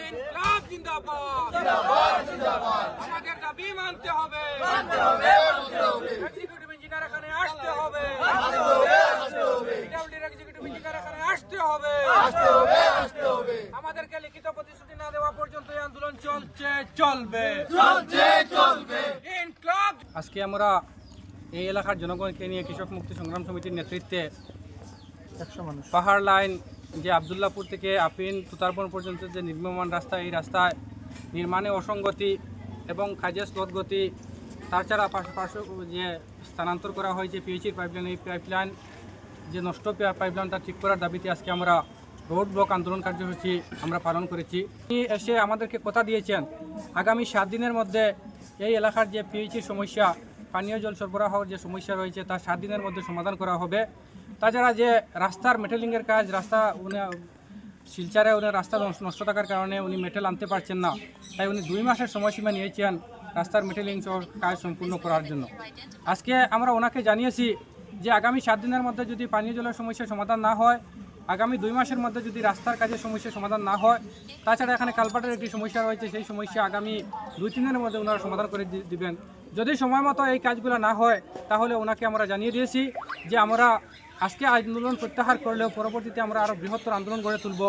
ইনকলাব জিন্দাবাদ, আমাদের দাবি মানতে হবে, এক্সিকিউটিভ ইঞ্জিনিয়ার এখানে আসতে হবে, পিডব্লিউডির এক্সিকিউটিভ ইঞ্জিনিয়ার এখানে আসতে হবে, আমাদেরকে লিখিত প্রতিশ্রুতি না দেওয়া পর্যন্ত এই আন্দোলন চলবে। ইনকলাব। আজকে আমরা এই এলাকার জনগণকে নিয়ে কৃষক মুক্তি সংগ্রাম সমিতির নেতৃত্বে পাহাড় লাইন যে আবদুল্লাপুর থেকে আপিন তুতারবন পর্যন্ত যে নির্মাণ রাস্তা, এই রাস্তায় নির্মাণে অসঙ্গতি এবং কাজের স্লথগতি, তাছাড়া পাশাপাশি যে স্থানান্তর করা হয়েছে পিএইচির পাইপলাইন, এই পাইপলাইন যে নষ্ট পাইপলাইনটা ঠিক করার দাবিতে আজকে আমরা রোড ব্লক আন্দোলন কার্যসূচি আমরা পালন করেছি। এসে আমাদেরকে কথা দিয়েছেন আগামী 7 দিনের মধ্যে এই এলাকার যে পিএইচির সমস্যা, পানীয় জল সরবরাহর যে সমস্যা রয়েছে তা 7 দিনের মধ্যে সমাধান করা হবে। তাছাড়া যে রাস্তার মেটেলিংয়ের কাজ, রাস্তা উনি শিলচারে উনি রাস্তা নষ্ট থাকার কারণে উনি মেটেল আনতে পারছেন না, তাই উনি 2 মাসের সময়সীমা নিয়েছেন রাস্তার মেটেলিং কাজ সম্পূর্ণ করার জন্য। আজকে আমরা ওনাকে জানিয়েছি যে আগামী 7 দিনের মধ্যে যদি পানীয় জলের সমস্যার সমাধান না হয়, আগামী 2 মাসের মধ্যে যদি রাস্তার কাজের সমস্যার সমাধান না হয়, তাছাড়া এখানে কালপাটের একটি সমস্যা রয়েছে, সেই সমস্যা আগামী 2-3 দিনের মধ্যে ওনারা সমাধান করে দিবেন। যদি সময় মতো এই কাজগুলো না হয় তাহলে ওনাকে আমরা জানিয়ে দিয়েছি যে আমরা আজকে আন্দোলন প্রত্যাহার করলেও পরবর্তীতে আমরা আরও বৃহত্তর আন্দোলন গড়ে তুলব।